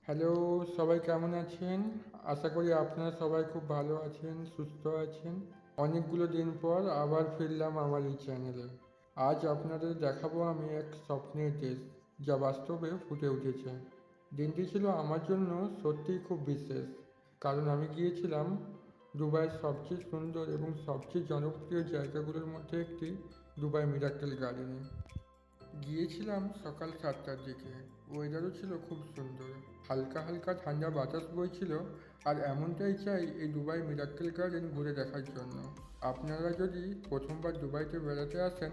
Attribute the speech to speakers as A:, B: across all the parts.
A: Hello, সবাই কেমন আছেন? আশা করি আপনারা সবাই খুব ভালো আছেন, সুস্থ আছেন। অনেকগুলো দিন পর আবার ফিরলাম আমার এই চ্যানেলে। আজ আপনাদের দেখাবো আমি এক স্বপ্নের দেশ, যা বাস্তবে ফুটে উঠেছে। দিনটি ছিল আমার জন্য সত্যিই খুব বিশেষ, কারণ আমি গিয়েছিলাম দুবাইয়ের সবচেয়ে সুন্দর এবং সবচেয়ে জনপ্রিয় জায়গাগুলোর মধ্যে একটি, দুবাই মিরাক্কেল গার্ডেনে। গিয়েছিলাম সকাল 7টার দিকে। ওয়েদারও ছিল খুব সুন্দর, হালকা হালকা ঠান্ডা বাতাস বইছিল। আর এমনটাই চাই এই দুবাই মিরাক্কেল গার্ডেন ঘুরে দেখার জন্য। আপনারা যদি প্রথমবার দুবাইতে বেড়াতে আসেন,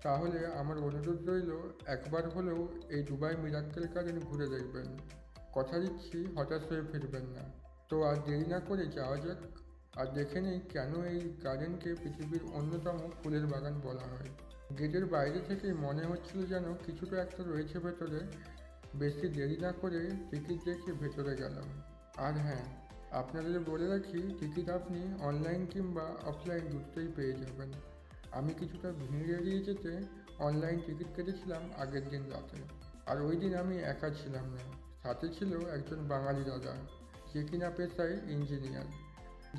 A: তাহলে আমার অনুরোধ রইল একবার হলেও এই দুবাই মিরাক্কেল গার্ডেন ঘুরে দেখবেন। কথা দিচ্ছি হতাশ হয়ে ফিরবেন না। তো আর দেরি না করে যাওয়া যাক, আর দেখে নেই কেন এই গার্ডেনকে পৃথিবীর অন্যতম ফুলের বাগান বলা হয়। গেটের বাইরে থেকে মনে হচ্ছিল যেন কিছুটা একটা রয়েছে ভেতরে। বেশি দেরি না করে টিকিট দেখে ভেতরে গেলাম। আর হ্যাঁ, আপনাদের বলে রাখি, টিকিট আপনি অনলাইন কিংবা অফলাইন দুটোই পেয়ে যাবেন। আমি কিছুটা ভিড় এড়িয়ে যেতে অনলাইন টিকিট কেটেছিলাম আগের দিন রাতে। আর ওই দিন আমি একা ছিলাম না, সাথে ছিল একজন বাঙালি দাদা, যে কিনা পেশায় ইঞ্জিনিয়ার।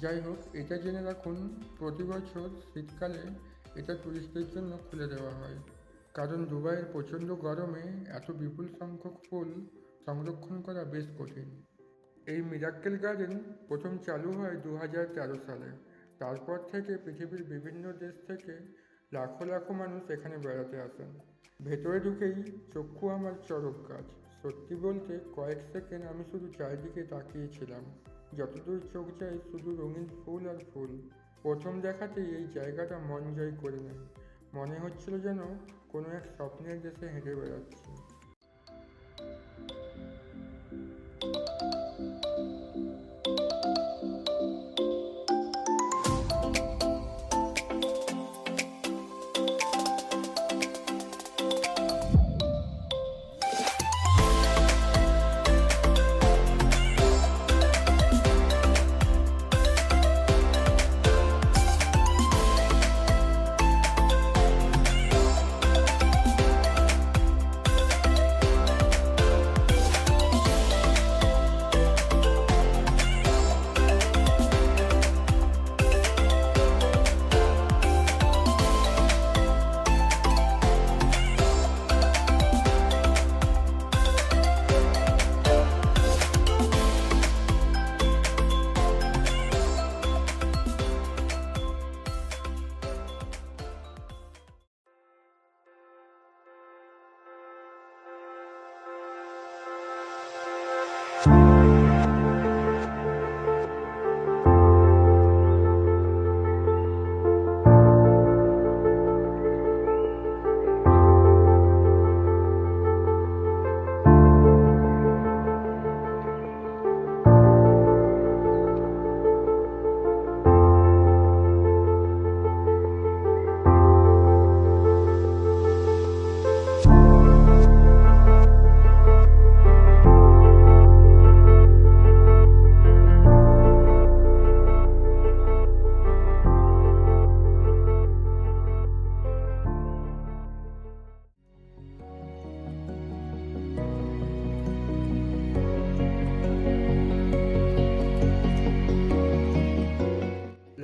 A: যাই হোক, এটা জেনে রাখুন, প্রতি বছর শীতকালে এটা টুরিস্টদের জন্য খুলে দেওয়া হয়, কারণ দুবাইয়ের প্রচণ্ড গরমে এত বিপুল সংখ্যক ফুল সংরক্ষণ করা বেশ কঠিন। এই মিরাক্কেল গার্ডেন প্রথম চালু হয় 2013 সালে। তারপর থেকে পৃথিবীর বিভিন্ন দেশ থেকে লাখো লাখো মানুষ এখানে বেড়াতে আসেন। ভেতরে ঢুকেই চক্ষু আমার চড়ক গাছ। সত্যি বলতে কয়েক সেকেন্ড আমি শুধু চারিদিকে তাকিয়েছিলাম। যতদূর চোখ যায় শুধু রঙিন ফুল আর ফুল। প্রথম দেখাতেই এই জায়গাটা মন জয় করে নেয়। মনে হচ্ছিল যেন কোনো এক স্বপ্নের দেশে হেঁটে বেড়াচ্ছি।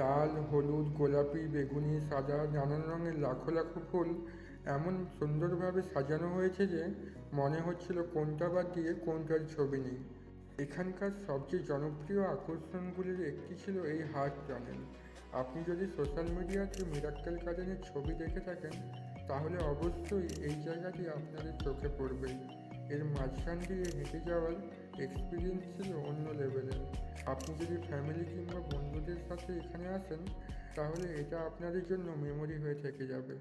A: লাল, হলুদ, গোলাপি, বেগুনি, সাদা, নানান রঙের লাখো লাখো ফুল এমন সুন্দরভাবে সাজানো হয়েছে যে মনে হচ্ছিল কোনটা বাদ দিয়ে কোনটার ছবি নেই। এখানকার সবচেয়ে জনপ্রিয় আকর্ষণগুলির একটি ছিল এই হার্ট টানেল। আপনি যদি সোশ্যাল মিডিয়াতে মিরাক্কেল গার্ডেনের ছবি দেখে থাকেন, তাহলে অবশ্যই এই জায়গাটি আপনাদের চোখে পড়বেই। এর মাঝখান দিয়ে হেঁটে যাওয়ার এক্সপিরিয়েন্স ছিল অন্য লেভেলের। আপনি যদি ফ্যামিলি কিংবা বন্ধুদের সাথে এখানে আসেন, তাহলে এটা আপনাদের জন্য মেমোরি হয়ে থেকে যাবে।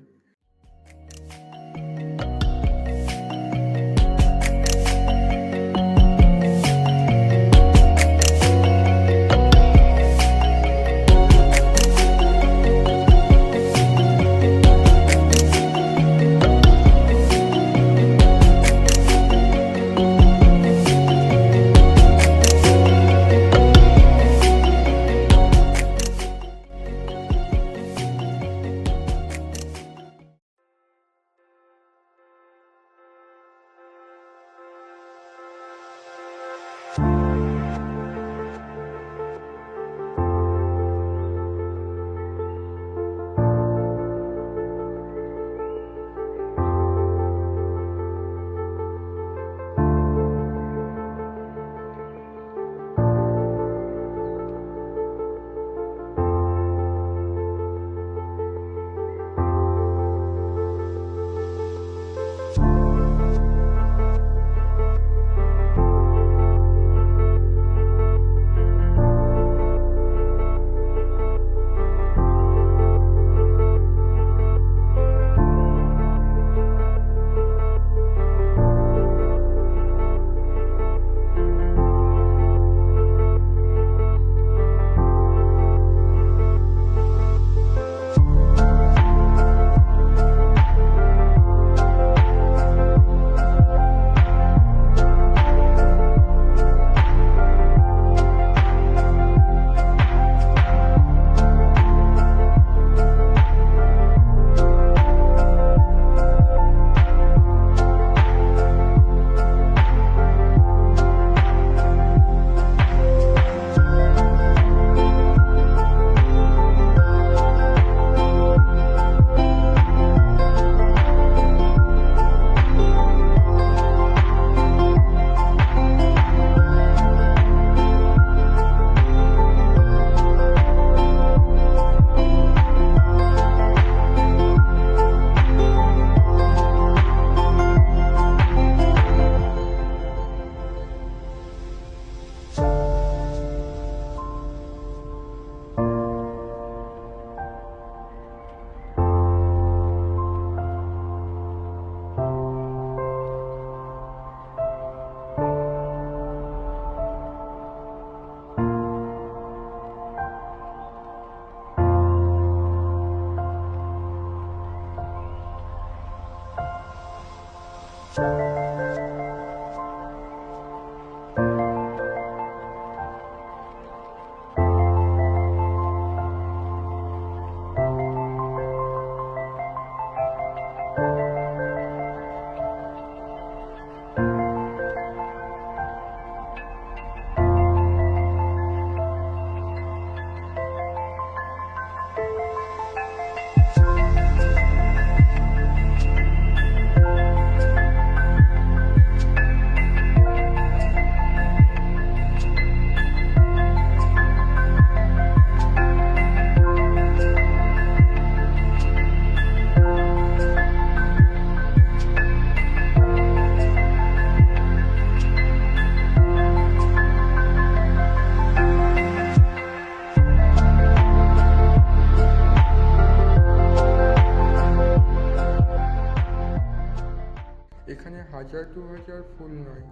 A: এখানে 1000-2000 ফুল নয়,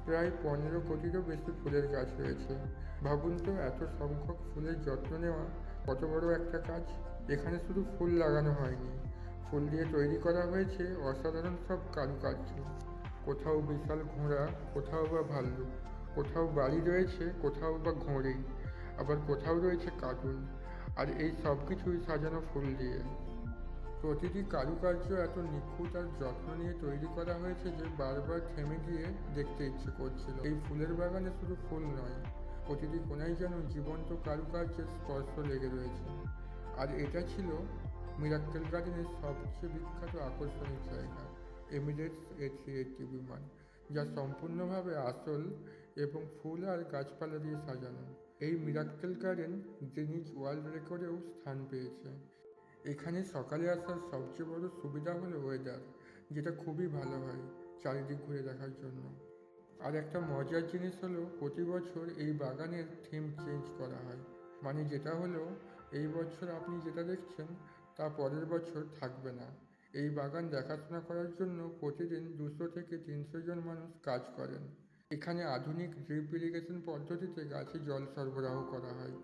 A: প্রায় 15 কোটিরও বেশি ফুলের গাছ রয়েছে। ভাবুন তো, এত সংখ্যক ফুলের যত্ন নেওয়া কত বড় একটা কাজ। এখানে শুধু ফুল লাগানো হয়নি, ফুল দিয়ে তৈরি করা হয়েছে অসাধারণ সব কারুকার্য। কোথাও বিশাল ঘোড়া, কোথাও বা ভাল্লুক, কোথাও বাড়ি রয়েছে, কোথাও বা ঘোড়েই, আবার কোথাও রয়েছে কার্টুন, আর এই সব কিছুই সাজানো ফুল দিয়ে। প্রতিটি কারুকার্য এত নিখুঁত আর যত্ন নিয়ে তৈরি করা হয়েছে যে বারবার থেমে গিয়ে দেখতে ইচ্ছে করছিল। এই ফুলের বাগানে শুধু ফুল নয়, প্রতিটি কোণায় যেন জীবন্ত কারুকার্যের স্পর্শ লেগে রয়েছে। আর এটা ছিল মিরাক্কেল গার্ডেনের সবচেয়ে বিখ্যাত আকর্ষণের জায়গা, এমিরেটস A380 বিমান, যা সম্পূর্ণভাবে আসল এবং ফুল আর গাছপালা দিয়ে সাজানো। এই মিরাক্কেল গার্ডেন গ্রিনিচ ওয়ার্ল্ড রেকর্ডেও স্থান পেয়েছে। এখানে সকালে আসার সবচেয়ে বড় সুবিধা হলো ওয়েদার, যেটা খুবই ভালো হয় চারিদিক ঘুরে দেখার জন্য। আর একটা মজার জিনিস হলো, প্রতি বছর এই বাগানের থিম চেঞ্জ করা হয়। মানে যেটা হলো, এই বছর আপনি যেটা দেখছেন তা পরের বছর থাকবে না। এই বাগান দেখাশোনা করার জন্য প্রতিদিন 200 থেকে 300 জন মানুষ কাজ করেন। এখানে আধুনিক ড্রিপ ইরিগেশন পদ্ধতিতে গাছে জল সরবরাহ করা হয়,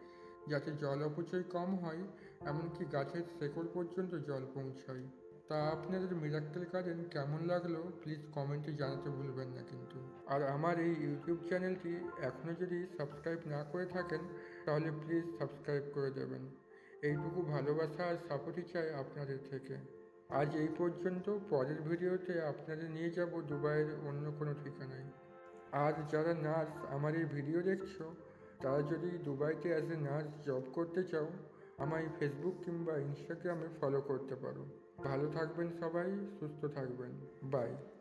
A: যাতে জল অপচয় কম হয়, এমনকি গাছের শেকড় পর্যন্ত জল পৌঁছায়। তা আপনাদের মিরাক্কেল গার্ডেন কেমন লাগলো প্লিজ কমেন্টে জানাতে ভুলবেন না কিন্তু। আর আমার এই ইউটিউব চ্যানেলটি এখনও যদি সাবস্ক্রাইব না করে থাকেন তাহলে প্লিজ সাবস্ক্রাইব করে দেবেন। এইটুকু ভালোবাসা আর সাপোর্টই চাই আপনাদের থেকে। আজ এই পর্যন্ত, পরের ভিডিওতে আপনাদের নিয়ে যাব দুবাইয়ের অন্য কোনো ঠিকানায়। আর যারা নার্স আমার এই ভিডিও দেখছো, তারা যদি দুবাইতে অ্যাজ এ নার্স জব করতে চাও, আমায় ফেসবুক কিংবা ইনস্টাগ্রামে ফলো করতে পারো। ভালো থাকবেন সবাই, সুস্থ থাকবেন। বাই।